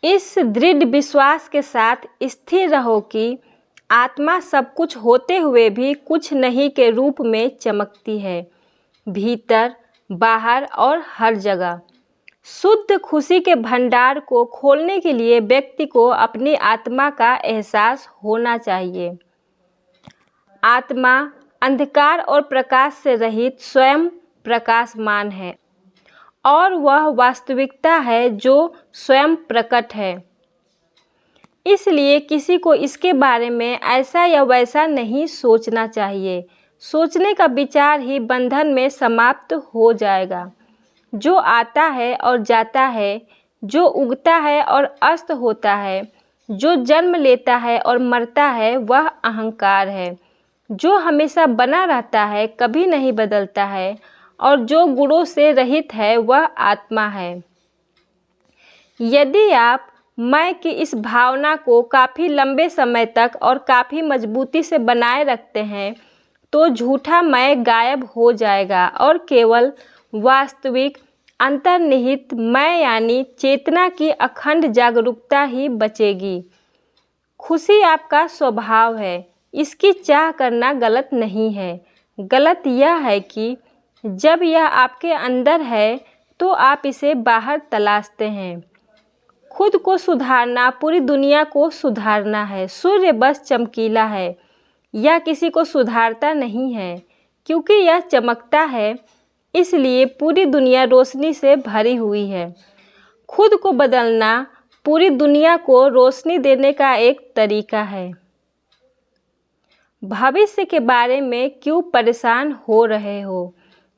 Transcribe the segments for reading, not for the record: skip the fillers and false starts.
इस दृढ़ विश्वास के साथ स्थिर रहो कि आत्मा सब कुछ होते हुए भी कुछ नहीं के रूप में चमकती है, भीतर, बाहर और हर जगह। शुद्ध खुशी के भंडार को खोलने के लिए व्यक्ति को अपनी आत्मा का एहसास होना चाहिए। आत्मा अंधकार और प्रकाश से रहित स्वयं प्रकाशमान है और वह वास्तविकता है जो स्वयं प्रकट है। इसलिए किसी को इसके बारे में ऐसा या वैसा नहीं सोचना चाहिए। सोचने का विचार ही बंधन में समाप्त हो जाएगा। जो आता है और जाता है, जो उगता है और अस्त होता है, जो जन्म लेता है और मरता है, वह अहंकार है। जो हमेशा बना रहता है, कभी नहीं बदलता है और जो गुणों से रहित है, वह आत्मा है। यदि आप मैं की इस भावना को काफ़ी लंबे समय तक और काफ़ी मजबूती से बनाए रखते हैं, तो झूठा मैं गायब हो जाएगा और केवल वास्तविक अंतर्निहित मैं यानी चेतना की अखंड जागरूकता ही बचेगी। खुशी आपका स्वभाव है, इसकी चाह करना गलत नहीं है। गलत यह है कि जब यह आपके अंदर है तो आप इसे बाहर तलाशते हैं। खुद को सुधारना पूरी दुनिया को सुधारना है। सूर्य बस चमकीला है, यह किसी को सुधारता नहीं है। क्योंकि यह चमकता है, इसलिए पूरी दुनिया रोशनी से भरी हुई है। खुद को बदलना पूरी दुनिया को रोशनी देने का एक तरीका है। भविष्य के बारे में क्यों परेशान हो रहे हो?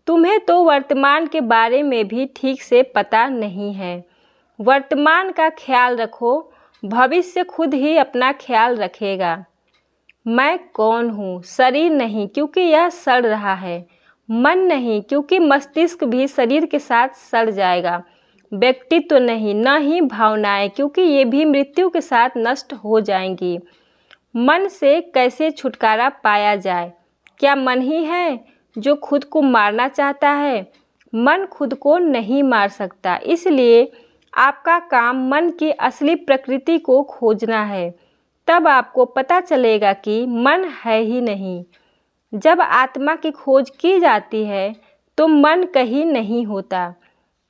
तुम्हें तो वर्तमान के बारे में भी ठीक से पता नहीं है। वर्तमान का ख्याल रखो, भविष्य खुद ही अपना ख्याल रखेगा। मैं कौन हूँ? शरीर नहीं, क्योंकि यह सड़ रहा है। मन नहीं, क्योंकि मस्तिष्क भी शरीर के साथ सड़ जाएगा। व्यक्तित्व नहीं, न ही भावनाएं, क्योंकि ये भी मृत्यु के साथ नष्ट हो जाएंगी। मन से कैसे छुटकारा पाया जाए? क्या मन ही है जो खुद को मारना चाहता है? मन खुद को नहीं मार सकता। इसलिए आपका काम मन की असली प्रकृति को खोजना है। तब आपको पता चलेगा कि मन है ही नहीं। जब आत्मा की खोज की जाती है तो मन कहीं नहीं होता।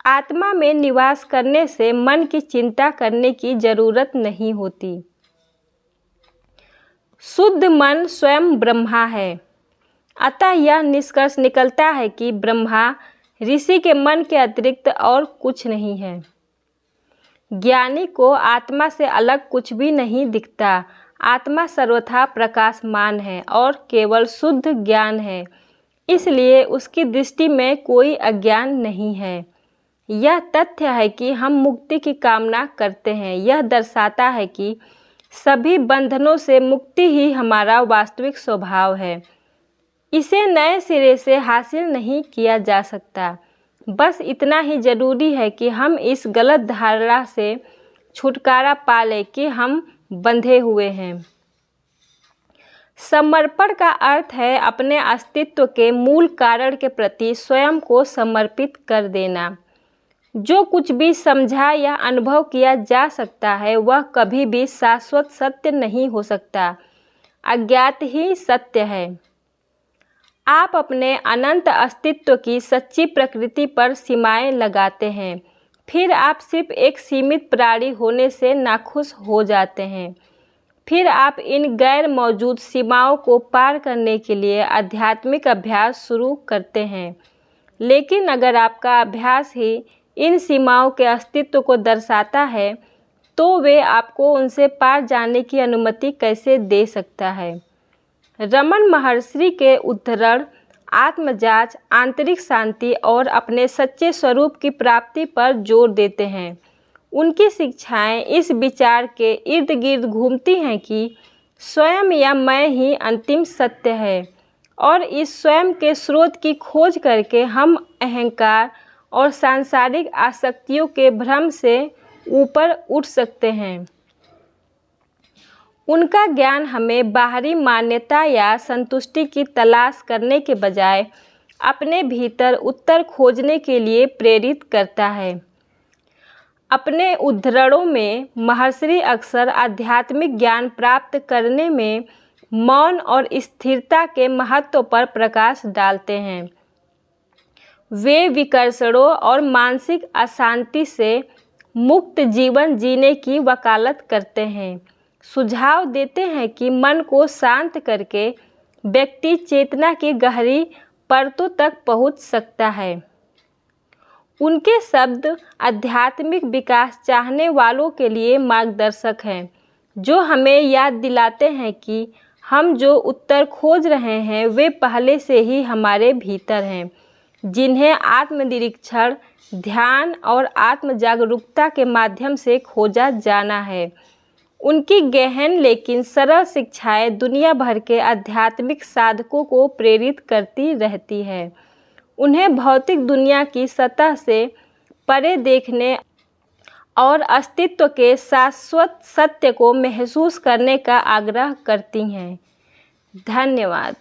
आत्मा में निवास करने से मन की चिंता करने की जरूरत नहीं होती। शुद्ध मन स्वयं ब्रह्मा है। अतः यह निष्कर्ष निकलता है कि ब्रह्मा ऋषि के मन के अतिरिक्त और कुछ नहीं है। ज्ञानी को आत्मा से अलग कुछ भी नहीं दिखता। आत्मा सर्वथा प्रकाशमान है और केवल शुद्ध ज्ञान है। इसलिए उसकी दृष्टि में कोई अज्ञान नहीं है। यह तथ्य है कि हम मुक्ति की कामना करते हैं। यह दर्शाता है कि सभी बंधनों से मुक्ति ही हमारा वास्तविक स्वभाव है। इसे नए सिरे से हासिल नहीं किया जा सकता। बस इतना ही जरूरी है कि हम इस गलत धारणा से छुटकारा पा लें कि हम बंधे हुए हैं। समर्पण का अर्थ है अपने अस्तित्व के मूल कारण के प्रति स्वयं को समर्पित कर देना। जो कुछ भी समझा या अनुभव किया जा सकता है वह कभी भी शाश्वत सत्य नहीं हो सकता। अज्ञात ही सत्य है। आप अपने अनंत अस्तित्व की सच्ची प्रकृति पर सीमाएं लगाते हैं। फिर आप सिर्फ एक सीमित प्राणी होने से नाखुश हो जाते हैं। फिर आप इन गैर मौजूद सीमाओं को पार करने के लिए आध्यात्मिक अभ्यास शुरू करते हैं। लेकिन अगर आपका अभ्यास ही इन सीमाओं के अस्तित्व को दर्शाता है, तो वे आपको उनसे पार जाने की अनुमति कैसे दे सकता है? रमन महर्षि के उद्धरण आत्मजांच, आंतरिक शांति और अपने सच्चे स्वरूप की प्राप्ति पर जोर देते हैं। उनकी शिक्षाएं इस विचार के इर्द गिर्द घूमती हैं कि स्वयं या मैं ही अंतिम सत्य है और इस स्वयं के स्रोत की खोज करके हम अहंकार और सांसारिक आसक्तियों के भ्रम से ऊपर उठ सकते हैं। उनका ज्ञान हमें बाहरी मान्यता या संतुष्टि की तलाश करने के बजाय अपने भीतर उत्तर खोजने के लिए प्रेरित करता है। अपने उद्धरणों में महर्षि अक्सर आध्यात्मिक ज्ञान प्राप्त करने में मौन और स्थिरता के महत्व पर प्रकाश डालते हैं। वे विकर्षणों और मानसिक अशांति से मुक्त जीवन जीने की वकालत करते हैं। सुझाव देते हैं कि मन को शांत करके व्यक्ति चेतना की गहरी परतों तक पहुंच सकता है। उनके शब्द आध्यात्मिक विकास चाहने वालों के लिए मार्गदर्शक हैं, जो हमें याद दिलाते हैं कि हम जो उत्तर खोज रहे हैं वे पहले से ही हमारे भीतर हैं, जिन्हें आत्मनिरीक्षण, ध्यान और आत्म जागरूकता के माध्यम से खोजा जाना है। उनकी गहन लेकिन सरल शिक्षाएं दुनिया भर के आध्यात्मिक साधकों को प्रेरित करती रहती है, उन्हें भौतिक दुनिया की सतह से परे देखने और अस्तित्व के शाश्वत सत्य को महसूस करने का आग्रह करती हैं। धन्यवाद।